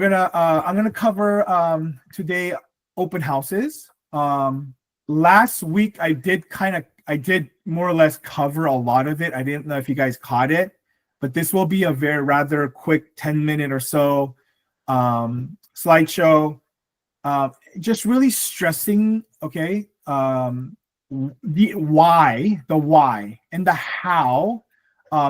I'm gonna cover today open houses. Last week I did more or less cover a lot of it. I didn't know if you guys caught it, but this will be a very rather quick 10-minute or so slideshow. Just really stressing, okay, the why, and the how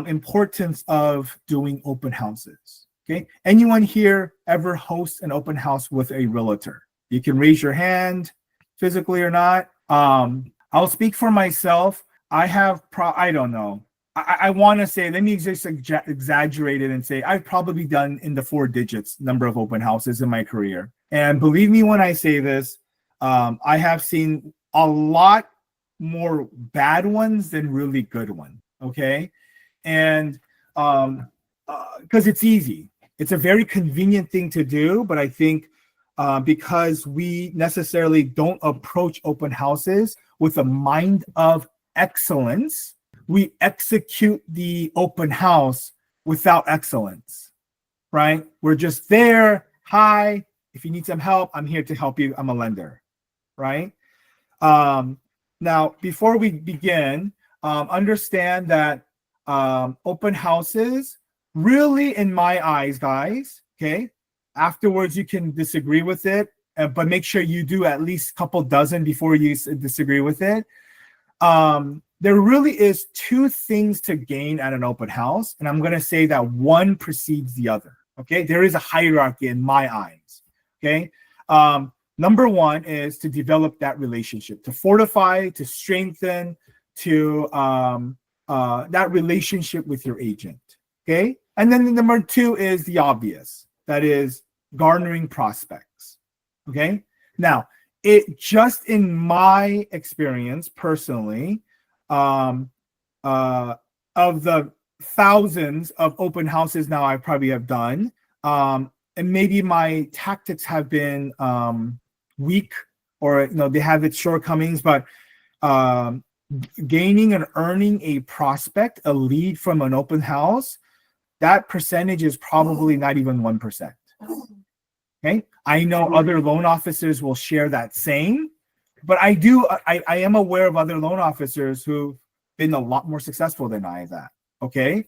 importance of doing open houses. Okay, anyone here ever host an open house with a realtor? You can raise your hand, physically or not. I'll speak for myself. I don't know. I want to say, let me just exaggerate it and say I've probably done in the 4 digits number of open houses in my career. And believe me when I say this, I have seen a lot more bad ones than really good ones. Okay, and because it's easy. It's a very convenient thing to do, but I think because we necessarily don't approach open houses with a mind of excellence, we execute the open house without excellence, right? We're just there. Hi, if you need some help, I'm here to help you. I'm a lender, right? Now, before we begin, understand that open houses, really, in my eyes, guys, okay, afterwards you can disagree with it, but make sure you do at least a couple dozen before you disagree with it. There really is 2 things to gain at an open house, and I'm going to say that one precedes the other. Okay, there is a hierarchy in my eyes. Okay, number 1 is to develop that relationship, to fortify, to strengthen, to that relationship with your agent. Okay, and then the number 2 is the obvious, that is garnering prospects. Okay, now it just in my experience personally, of the thousands of open houses now I probably have done, and maybe my tactics have been weak, or they have its shortcomings, but gaining and earning a prospect, a lead from an open house, that percentage is probably not even 1%. Okay, I know other loan officers will share that same, but I am aware of other loan officers who've been a lot more successful than I that. Okay,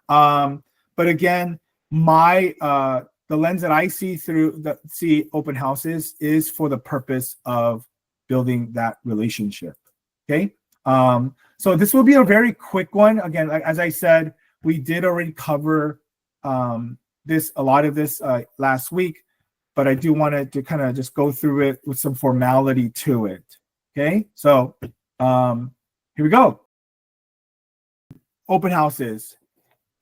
but again, the lens that I see through open houses is for the purpose of building that relationship. Okay, so this will be a very quick one. Again, as I said, we did already cover a lot of this last week, but I do want to kind of just go through it with some formality to it. Okay, so here we go. Open houses.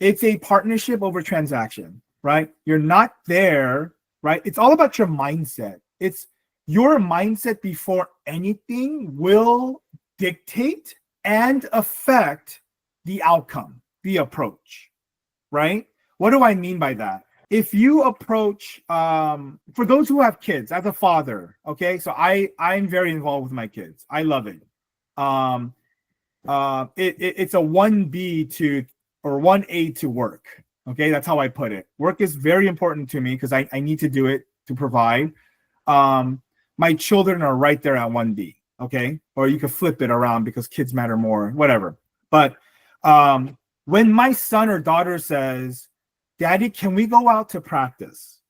It's a partnership over transaction, right? You're not there, right? It's all about your mindset. It's your mindset before anything will dictate and affect the outcome, the approach, right? What do I mean by that? If you approach, for those who have kids, as a father, okay, so I'm very involved with my kids. I love it. It's a 1B or 1A to work. Okay, that's how I put it. Work is very important to me because I need to do it to provide. My children are right there at 1B. Okay, or you could flip it around because kids matter more, whatever. But when my son or daughter says, "Daddy, can we go out to practice?"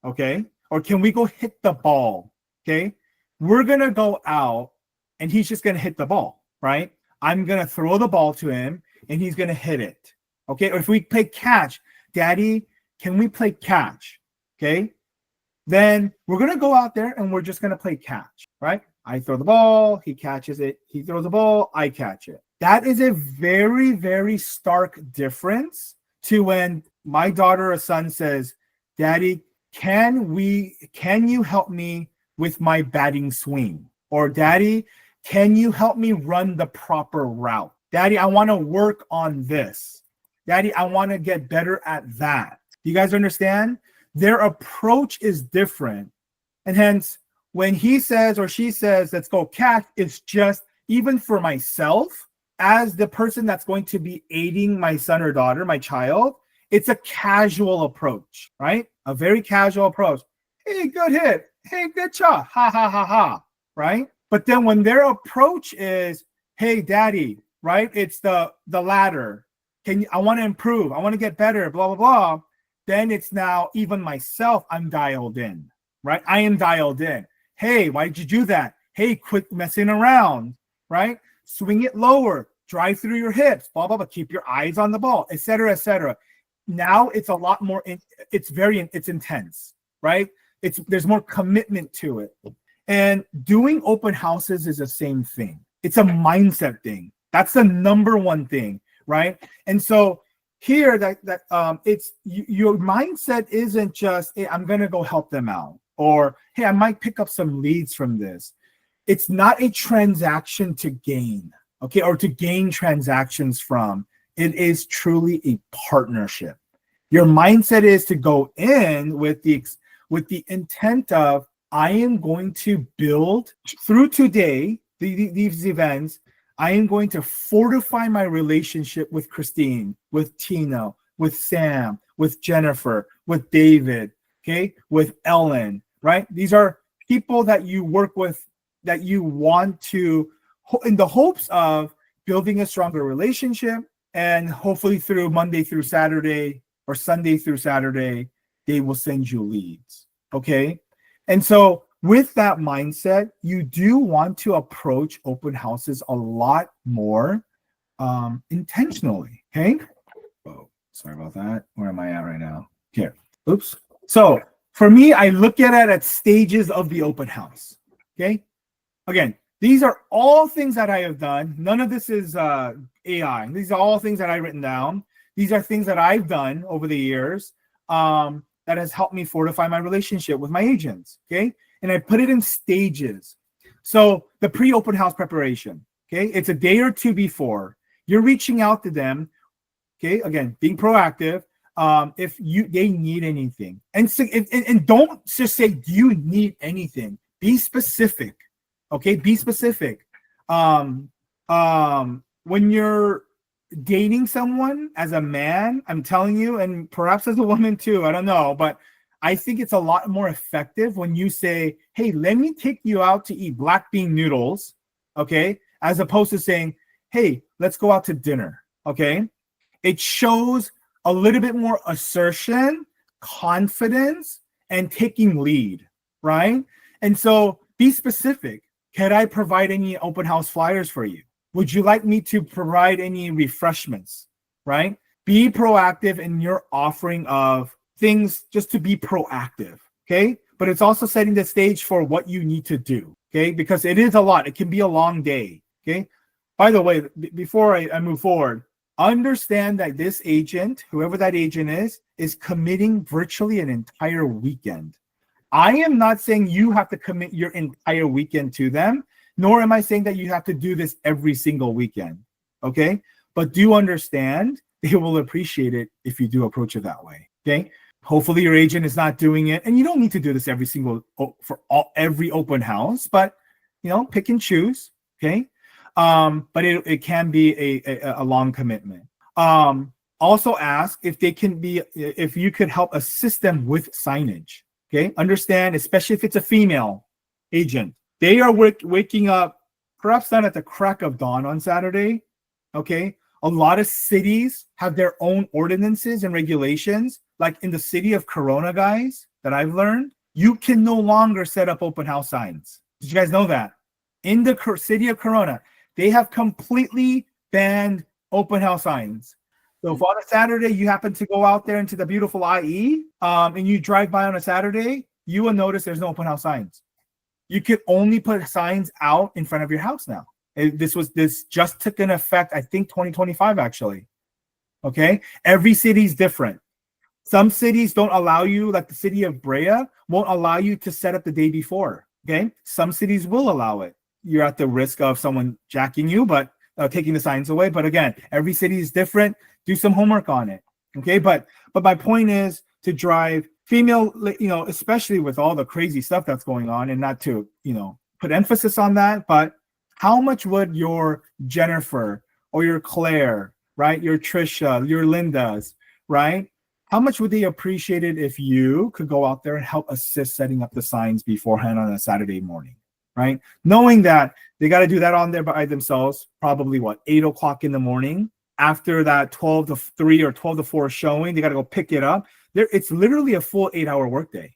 Okay, or "Can we go hit the ball?" Okay, we're gonna go out and he's just gonna hit the ball, right? I'm gonna throw the ball to him and he's gonna hit it. Okay, or if we play catch, "Daddy, can we play catch?" Okay, then we're gonna go out there and we're just gonna play catch, right? I throw the ball, he catches it. He throws the ball, I catch it. That is a very, very stark difference to when my daughter or son says, "Daddy, can you help me with my batting swing?" Or, "Daddy, can you help me run the proper route? Daddy, I want to work on this. Daddy, I want to get better at that." You guys understand? Their approach is different. And hence, when he says or she says, "Let's go catch," it's just, even for myself, as the person that's going to be aiding my son or daughter, my child, It's a casual approach, right? A very casual approach. Hey, good hit. Hey, good shot. Ha ha ha ha. Right? But then when their approach is, hey, daddy, right? It's the ladder. I want to improve. I want to get better, blah, blah, blah. Then it's now even myself, I'm dialed in, right? I am dialed in. Hey, why did you do that? Hey, quit messing around, right? Swing it lower, drive through your hips, blah, blah, blah. Keep your eyes on the ball, et cetera, et cetera. Now it's a lot more, it's intense, right? There's more commitment to it. And doing open houses is the same thing. It's a mindset thing. That's the number one thing, right? And so here, it's your mindset isn't just, hey, I'm gonna go help them out, or hey, I might pick up some leads from this. It's not a transaction to gain, okay, or to gain transactions from. It is truly a partnership. Your mindset is to go in with the intent of, I am going to build through today, these events. I am going to fortify my relationship with Christine, with Tina, with Sam, with Jennifer, with David, okay, with Ellen, right? These are people that you work with, that you want to, in the hopes of building a stronger relationship, and hopefully through Monday through Saturday or Sunday through Saturday, they will send you leads, okay? And so with that mindset, you do want to approach open houses a lot more intentionally, okay? Oh, sorry about that. Where am I at right now? Here. Oops. So for me, I look at it at stages of the open house, okay? Again, these are all things that I have done. None of this is AI. These are all things that I've written down. These are things that I've done over the years that has helped me fortify my relationship with my agents, okay? And I put it in stages. So the pre-open house preparation, okay? It's a day or two before. You're reaching out to them, okay? Again, being proactive. If they need anything. And don't just say, do you need anything? Be specific, okay? Be specific. When you're dating someone as a man, I'm telling you, and perhaps as a woman too, I don't know, but I think it's a lot more effective when you say, hey, let me take you out to eat black bean noodles, okay? As opposed to saying, hey, let's go out to dinner, okay? It shows a little bit more assertion, confidence, and taking lead, right? And so be specific. Can I provide any open house flyers for you? Would you like me to provide any refreshments, right? Be proactive in your offering of things, just to be proactive, okay? But it's also setting the stage for what you need to do, okay? Because it is a lot. It can be a long day, okay? By the way, before I move forward, understand that this agent, whoever that agent is committing virtually an entire weekend. I am not saying you have to commit your entire weekend to them, nor am I saying that you have to do this every single weekend, okay? But do understand they will appreciate it if you do approach it that way, okay? Hopefully your agent is not doing it, and you don't need to do this every open house, but pick and choose, okay? But it can be a long commitment. Also ask if you could help assist them with signage, okay? Understand, especially if it's a female agent, they are waking up perhaps not at the crack of dawn on Saturday, okay? A lot of cities have their own ordinances and regulations. Like in the city of Corona, guys, that I've learned, you can no longer set up open house signs. Did you guys know that? In the city of Corona, they have completely banned open house signs. So if on a Saturday you happen to go out there into the beautiful IE and you drive by on a Saturday, you will notice there's no open house signs. You can only put signs out in front of your house now. This just took an effect, I think 2025 actually. Okay, every city's different. Some cities don't allow you, like the city of Brea won't allow you to set up the day before. Okay, some cities will allow it. You're at the risk of someone jacking you, but taking the signs away. But again, every city is different. Do some homework on it. Okay, but my point is to drive female, especially with all the crazy stuff that's going on, and not to put emphasis on that, but how much would your Jennifer or your Claire, right, your Trisha, your Linda's, right, how much would they appreciate it if you could go out there and help assist setting up the signs beforehand on a Saturday morning, right? Knowing that they got to do that on there by themselves, probably what, 8 o'clock in the morning. After that 12 to 3 or 12 to 4 showing, they got to go pick it up. It's literally a full 8-hour workday,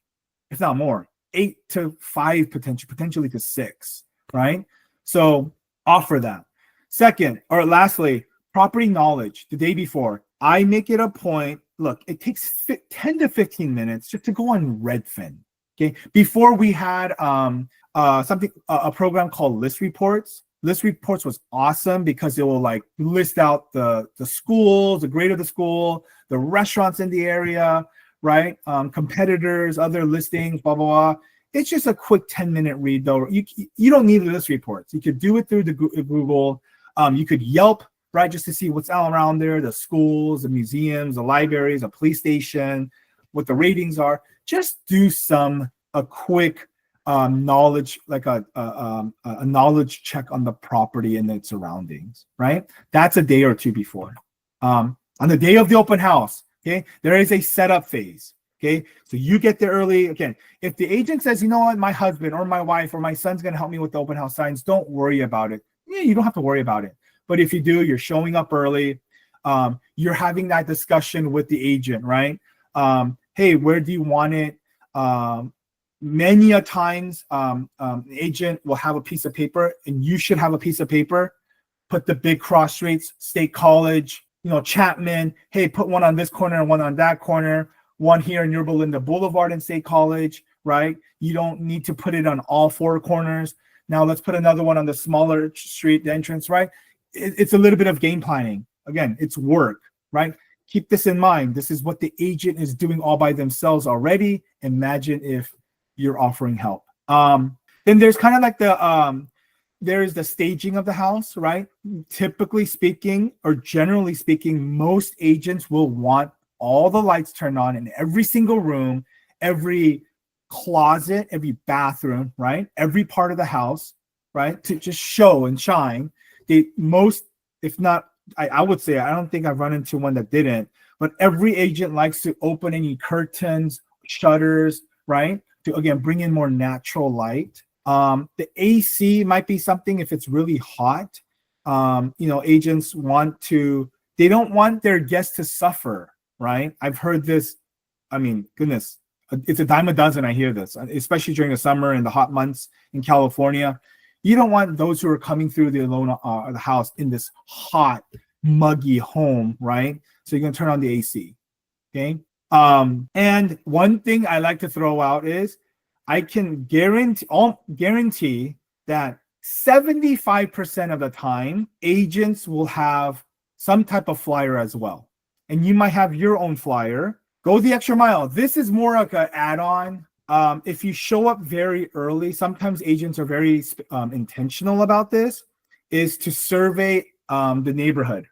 if not more. 8 to 5, potentially to 6, right? So offer that. Second, or lastly, property knowledge the day before. I make it a point. Look, it takes 10 to 15 minutes just to go on Redfin. Okay. Before we had a program called List Reports. List Reports was awesome because it will like list out the schools, the grade of the school, the restaurants in the area, right? Competitors, other listings, blah, blah, blah. It's just a quick 10-minute read though. You don't need the List Reports. You could do it through the Google. You could Yelp, right? Just to see what's all around there, the schools, the museums, the libraries, a police station, what the ratings are. Just do a quick knowledge, like a knowledge check on the property and its surroundings, right? That's a day or two before. On the day of the open house, okay, there is a setup phase. Okay, so you get there early. Again, if the agent says, you know what, my husband or my wife or my son's going to help me with the open house signs, don't worry about it. Yeah, you don't have to worry about it. But if you do, you're showing up early. You're having that discussion with the agent, right? Hey, where do you want it? Many a times, the agent will have a piece of paper, and you should have a piece of paper. Put the big cross streets, State College, Chapman. Hey, put one on this corner and one on that corner. One here in Yorba Linda Boulevard and State College, right? You don't need to put it on all 4 corners. Now let's put another one on the smaller street, the entrance, right? It's a little bit of game planning. Again, it's work, right? Keep this in mind. This is what the agent is doing all by themselves already. Imagine if you're offering help. Then there's kind of like there's the staging of the house, right? Typically speaking, or generally speaking, most agents will want all the lights turned on in every single room, every closet, every bathroom, right? Every part of the house, right? To just show and shine. Most, if not, I would say, I don't think I've run into one that didn't, but every agent likes to open any curtains, shutters, right? To, again, bring in more natural light. The AC might be something if it's really hot. Agents they don't want their guests to suffer, right? I've heard this. I mean, goodness, it's a dime a dozen. I hear this, especially during the summer and the hot months in California. You don't want those who are coming through the house in this hot, muggy home, right? So you're gonna turn on the AC, okay? And one thing I like to throw out is I can guarantee that 75% of the time agents will have some type of flyer as well. And you might have your own flyer. Go the extra mile. This is more like an add-on. If you show up very early, sometimes agents are very intentional about this, is to survey the neighborhood.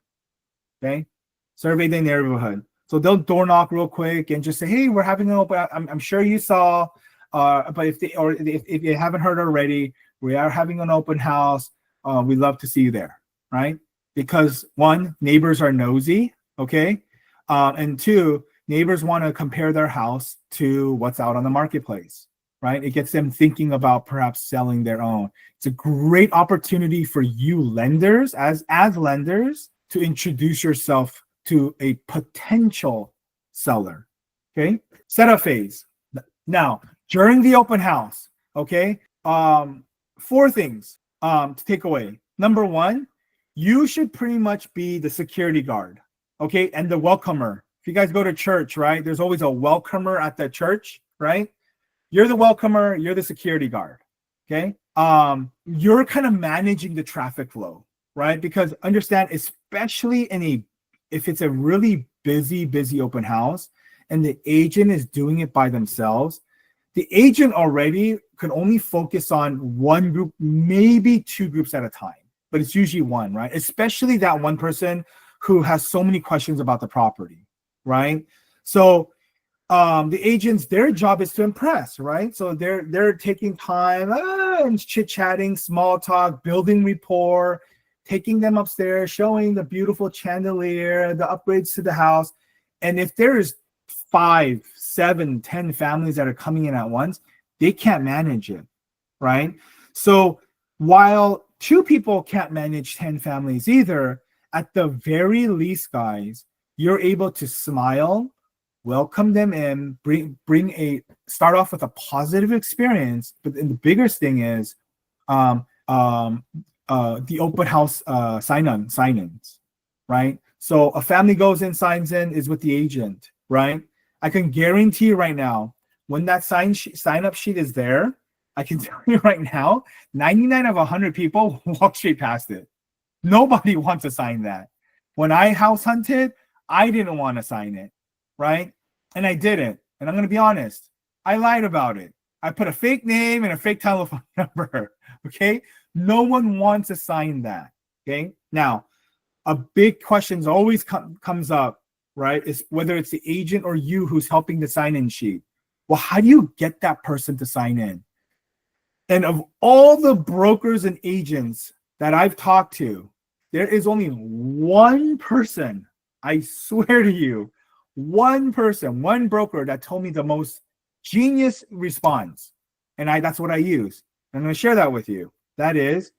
Okay? Survey the neighborhood. So they'll door knock real quick and just say, hey, we're having an open, I'm sure you saw, but if you haven't heard already, we are having an open house. We'd love to see you there, right? Because 1, neighbors are nosy, okay? And 2, neighbors want to compare their house to what's out on the marketplace, right? It gets them thinking about perhaps selling their own. It's a great opportunity for you lenders, as lenders, to introduce yourself to a potential seller, okay? Setup phase. Now, during the open house, okay, 4 things to take away. Number 1, you should pretty much be the security guard, okay, and the welcomer. If you guys go to church, right, there's always a welcomer at the church, right? You're the welcomer, you're the security guard, okay? You're kind of managing the traffic flow, right? Because understand, especially if it's a really busy open house and the agent is doing it by themselves, the agent already could only focus on one group, maybe 2 groups at a time, but it's usually 1, right? Especially that one person who has so many questions about the property, right? So the agents, their job is to impress, right? So they're taking time and chit-chatting, small talk, building rapport, taking them upstairs, showing the beautiful chandelier, the upgrades to the house. And if there is 5, 7, 10 families that are coming in at once, they can't manage it, right? So while 2 people can't manage 10 families either, at the very least, guys, you're able to smile, welcome them in, start off with a positive experience. But then the biggest thing is um, um, the open house sign-ins, right? So a family goes in, signs in, is with the agent, right? I can guarantee you right now, when that sign-up sheet is there, I can tell you right now, 99 of 100 people walk straight past it. Nobody wants to sign that. When I house hunted, I didn't want to sign it, right? And I didn't. And I'm going to be honest, I lied about it. I put a fake name and a fake telephone number, okay? No one wants to sign that, okay? Now, a big question always comes up, right? Is whether it's the agent or you who's helping the sign-in sheet. Well, how do you get that person to sign in? And of all the brokers and agents that I've talked to, there is only one person, I swear to you, one person, one broker that told me the most genius response. And that's what I use. I'm going to share that with you. That is,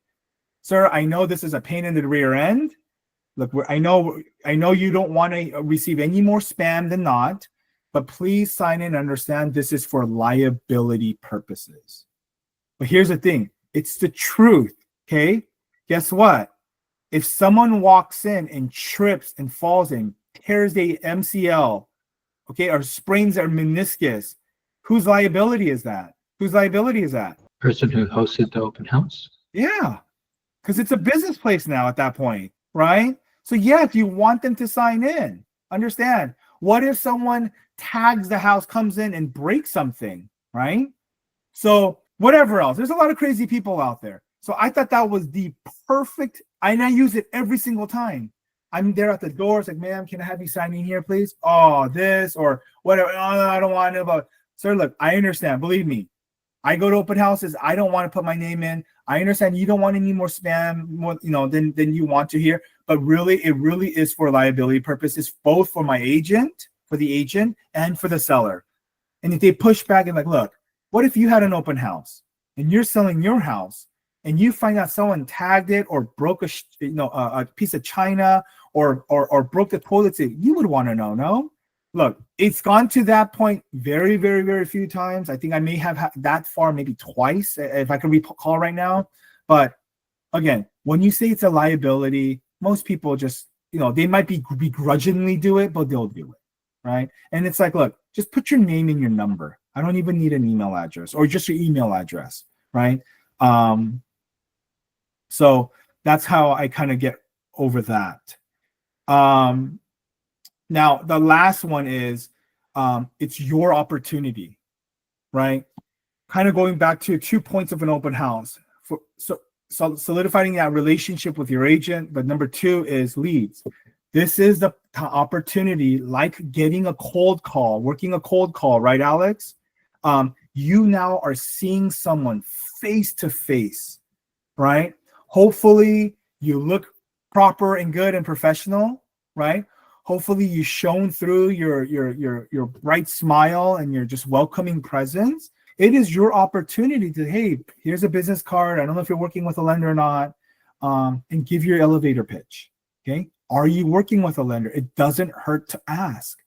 sir, I know this is a pain in the rear end. Look, I know you don't want to receive any more spam than not, but please sign in and understand this is for liability purposes. But here's the thing, it's the truth, okay? Guess what? If someone walks in and trips and falls and tears the MCL, okay, or sprains their meniscus, whose liability is that? Whose liability is that? Person who hosted the open house. Yeah, because it's a business place now at that point, right? So yeah, if you want them to sign in, understand, what if someone tags the house, comes in and breaks something, right? So whatever else, there's a lot of crazy people out there. So I thought that was the perfect, and I use it every single time. I'm there at the door. It's like, ma'am, can I have you sign in here, please? Oh, this or whatever. Oh, I don't want to. But sir, look, I understand. Believe me, I go to open houses. I don't want to put my name in. I understand you don't want any more spam, more, than you want to hear. But really, it really is for liability purposes, both for my agent, and for the seller. And if they push back and like, look, what if you had an open house and you're selling your house and you find out someone tagged it or broke a piece of china or broke the toilet seat? You would want to know, no? Look, it's gone to that point very, very, very few times. I think I may have that far maybe twice, if I can recall right now. But again, when you say it's a liability, most people just, they might begrudgingly do it, but they'll do it, right? And it's like, look, just put your name and your number. I don't even need an email address or just your email address, right? So that's how I kind of get over that. Now, the last one is it's your opportunity, right? Kind of going back to 2 points of an open house. So solidifying that relationship with your agent, but number 2 is leads. This is the opportunity, like getting a cold call, working a cold call, right, Alex? You now are seeing someone face to face, right? Hopefully you look proper and good and professional, right? Hopefully you shone through your bright smile and your just welcoming presence. It is your opportunity to, hey, here's a business card. I don't know if you're working with a lender or not, and give your elevator pitch, okay? Are you working with a lender? It doesn't hurt to ask.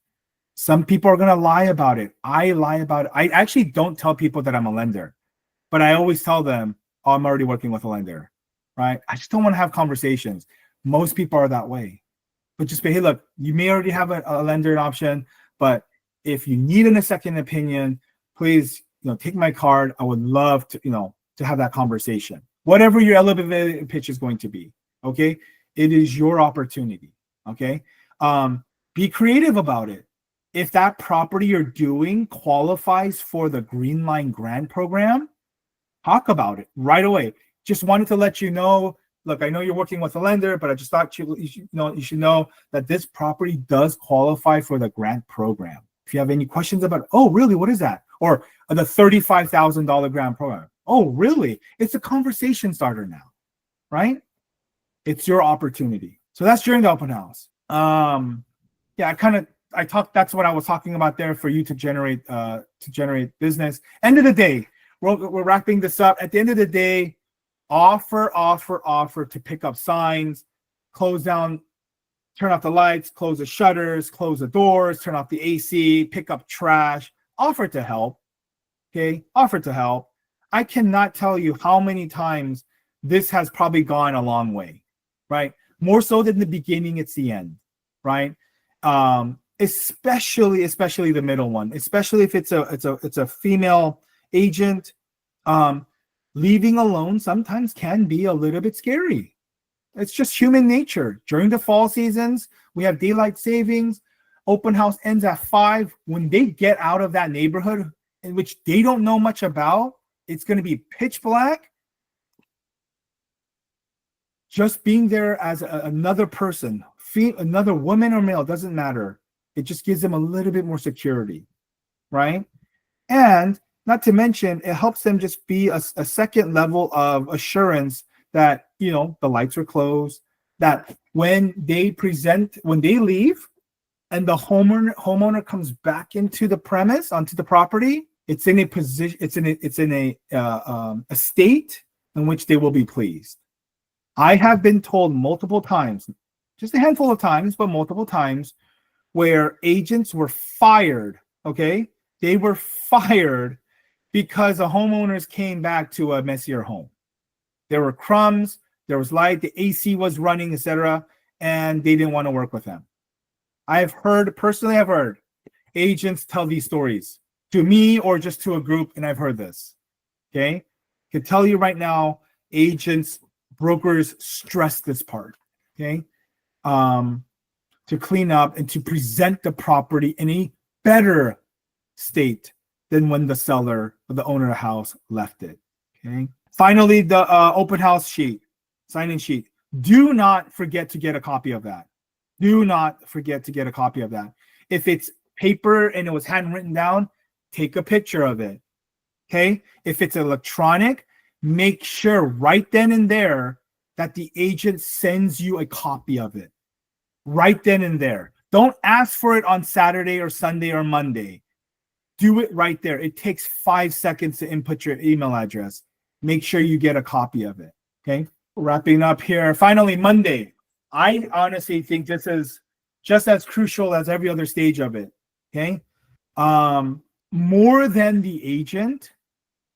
Some people are going to lie about it. I lie about it. I actually don't tell people that I'm a lender, but I always tell them, oh, I'm already working with a lender, right? I just don't want to have conversations. Most people are that way. But just be, hey, look, you may already have a lender option, but if you need a second opinion, please, take my card. I would love to, to have that conversation. Whatever your elevator pitch is going to be, okay? It is your opportunity, okay? Be creative about it. If that property you're doing qualifies for the Green Line Grant Program, talk about it right away. Just wanted to let you know, look, I know you're working with a lender, but I just thought you should know that this property does qualify for the grant program. If you have any questions about, oh, really, what is that? Or the $35,000 grant program. Oh, really? It's a conversation starter now, right? It's your opportunity. So that's during the open house. Yeah, I kind of That's what I was talking about there for you to generate business. End of the day, we're wrapping this up. At the end of the day, offer to pick up signs, close down, turn off the lights, close the shutters, close the doors, turn off the AC, pick up trash, offer to help. Okay, offer to help. I cannot tell you how many times this has probably gone a long way, right? More so than the beginning, it's the end, right? Especially the middle one, especially if it's a female agent. Leaving alone sometimes can be a little bit scary. It's just human nature. During the fall seasons, we have daylight savings. Open house ends at 5. When they get out of that neighborhood in which they don't know much about, it's going to be pitch black. Just being there as another person, another woman or male, doesn't matter. It just gives them a little bit more security, right? And not to mention, it helps them just be a second level of assurance that, the lights are closed, that when they leave and the homeowner comes back into the premise, onto the property, it's in a position, it's in a state in which they will be pleased. I have been told multiple times, just a handful of times, but multiple times, where agents were fired, okay? They were fired because the homeowners came back to a messier home. There were crumbs, there was light, the AC was running, etc., and they didn't want to work with them. I've heard agents tell these stories to me or just to a group, and I've heard this. Okay, I can tell you right now, brokers stress this part. Okay, to clean up and to present the property in a better state than when the seller or the owner of the house left it. Okay. Finally, the open house sheet, sign-in sheet. Do not forget to get a copy of that. Do not forget to get a copy of that. If it's paper and it was handwritten down, take a picture of it. Okay. If it's electronic, make sure right then and there that the agent sends you a copy of it. Right then and there. Don't ask for it on Saturday or Sunday or Monday. Do it right there. It takes 5 seconds to input your email address. Make sure you get a copy of it. Okay. Wrapping up here. Finally, Monday. I honestly think this is just as crucial as every other stage of it. Okay. More than the agent.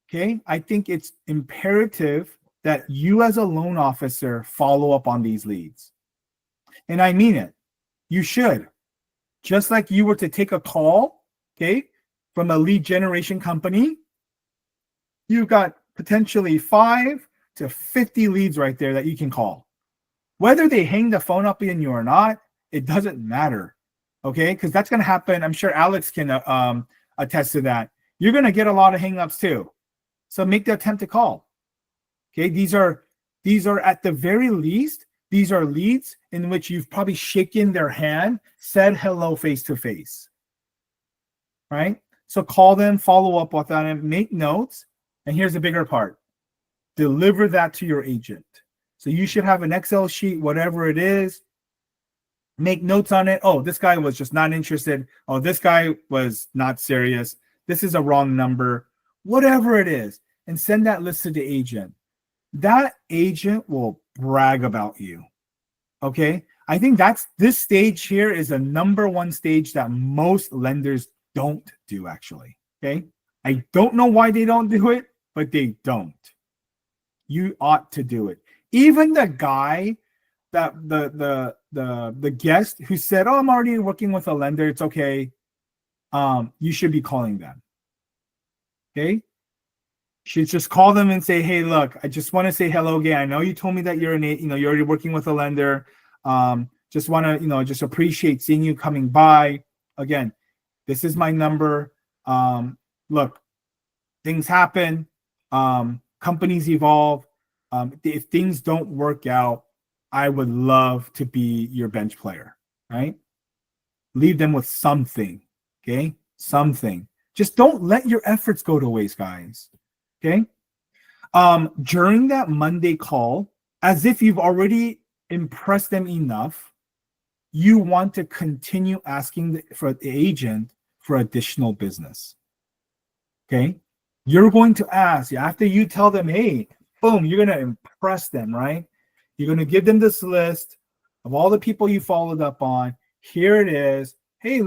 Okay. I think it's imperative that you as a loan officer follow up on these leads. And I mean it. You should. Just like you were to take a call, okay, from a lead generation company, you've got potentially 5 to 50 leads right there that you can call. Whether they hang the phone up in you or not, it doesn't matter, okay? Because that's going to happen. I'm sure Alex can attest to that. You're going to get a lot of hang-ups too. So make the attempt to call. Okay, these are at the very least, these are leads in which you've probably shaken their hand, said hello face to face. Right? So call them, follow up with them, make notes. And here's the bigger part. Deliver that to your agent. So you should have an Excel sheet, whatever it is. Make notes on it. Oh, this guy was just not interested. Oh, this guy was not serious. This is a wrong number. Whatever it is. And send that list to the agent. That agent will brag about you. Okay? I think this stage here is the number one stage that most lenders don't do, actually. Okay? I don't know why they don't do it, but they don't. You ought to do it. Even the guy that the guest who said, "Oh, I'm already working with a lender, it's okay." You should be calling them. Okay? You should just call them and say, "Hey, look, I just want to say hello again. I know you told me that you're you're already working with a lender. Just want to, just appreciate seeing you coming by. Again, this is my number. Look, things happen. Companies evolve. If things don't work out, I would love to be your bench player, right? Leave them with something, okay? Something. Just don't let your efforts go to waste, guys, okay? During that Monday call, as if you've already impressed them enough, you want to continue asking for the agent for additional business. Okay, you're going to ask after you tell them, hey, boom, you're going to impress them, right? You're going to give them this list of all the people you followed up on. Here it is. Hey,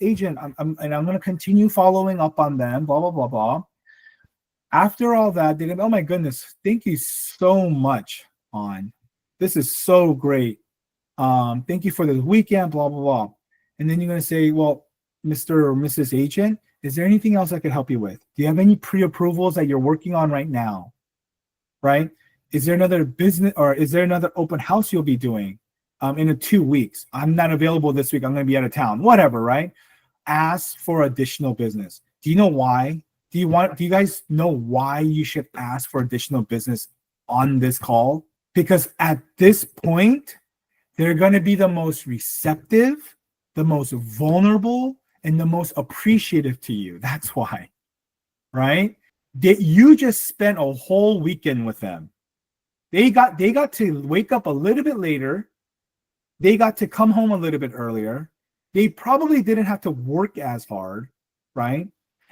agent, I'm going to continue following up on them, blah, blah, blah, blah. After all that, they're going to, oh my goodness, thank you so much, On. This is so great. Thank you for the weekend, blah, blah, blah. And then you're going to say, well, Mr. or Mrs. Agent, is there anything else I could help you with? Do you have any pre-approvals that you're working on right now? Right? Is there another business or is there another open house you'll be doing in 2 weeks? I'm not available this week. I'm going to be out of town. Whatever, right? Ask for additional business. Do you know why? Do you guys know why you should ask for additional business on this call? Because at this point, they're going to be the most receptive, the most vulnerable, and the most appreciative to you. That's why, right? You just spent a whole weekend with them. They got to wake up a little bit later. They got to come home a little bit earlier. They probably didn't have to work as hard, right?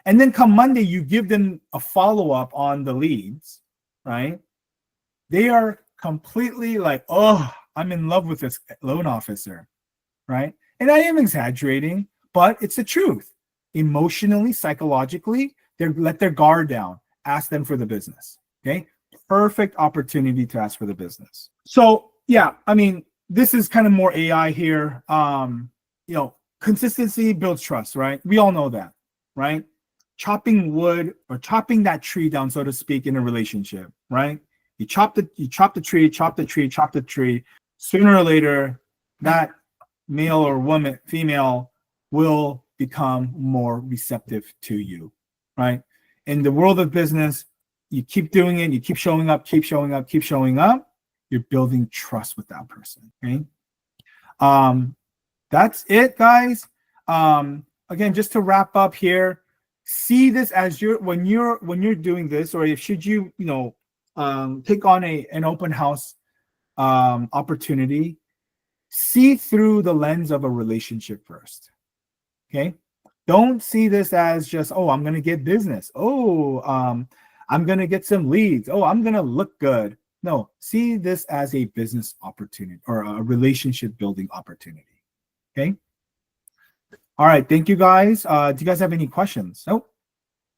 And then come Monday, you give them a follow-up on the leads, right? They are completely like, oh, I'm in love with this loan officer, right? And I am exaggerating, but it's the truth. Emotionally, psychologically, they let their guard down. Ask them for the business, okay? Perfect opportunity to ask for the business. So yeah, I mean, this is kind of more AI here. Consistency builds trust, right? We all know that, right? Chopping wood or chopping that tree down, so to speak, in a relationship, right? You chop the tree. Sooner or later, that male or female will become more receptive to you, right? In the world of business, you keep doing it, you keep showing up, you're building trust with that person, okay? That's it, guys. Again, just to wrap up here, see this as when you're doing this, or should you take on an open house opportunity, see through the lens of a relationship first. Okay, don't see this as just, oh, I'm gonna get business. Oh, I'm gonna get some leads. Oh, I'm gonna look good. No, see this as a business opportunity or a relationship building opportunity. Okay. All right. Thank you, guys. Do you guys have any questions? Nope.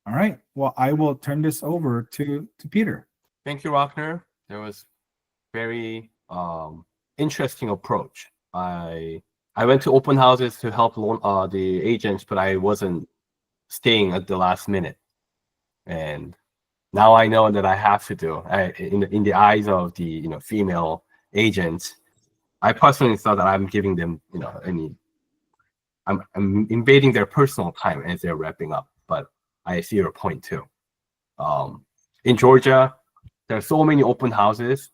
All right. Well, I will turn this over to Peter. Thank you, Rockner. There was very interesting approach. I went to open houses to help the agents, but I wasn't staying at the last minute. And now I know that I have to do. In the eyes of the female agents, I personally thought that I'm giving them I'm invading their personal time as they're wrapping up. But I see your point too. In Georgia, there are so many open houses.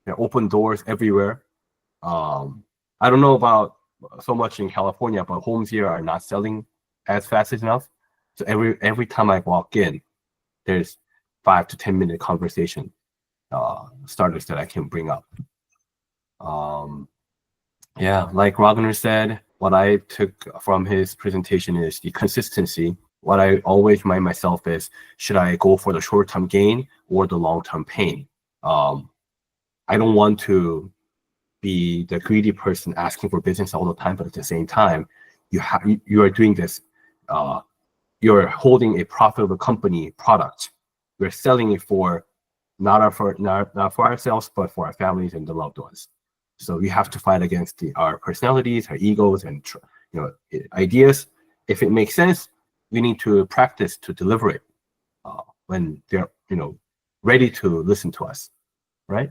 There are open doors everywhere. I don't know about so much in California, but homes here are not selling as fast enough. So every time I walk in, there's 5 to 10 minute conversation starters that I can bring up. Yeah, like Ragnar said, what I took from his presentation is the consistency. What I always remind myself is, should I go for the short-term gain or the long-term pain? I don't want to be the greedy person asking for business all the time, but at the same time, you are doing this. You're holding a profitable company product. We're selling it for not for ourselves, but for our families and the loved ones. So we have to fight against our personalities, our egos, and ideas. If it makes sense, we need to practice to deliver it when they're ready to listen to us, right?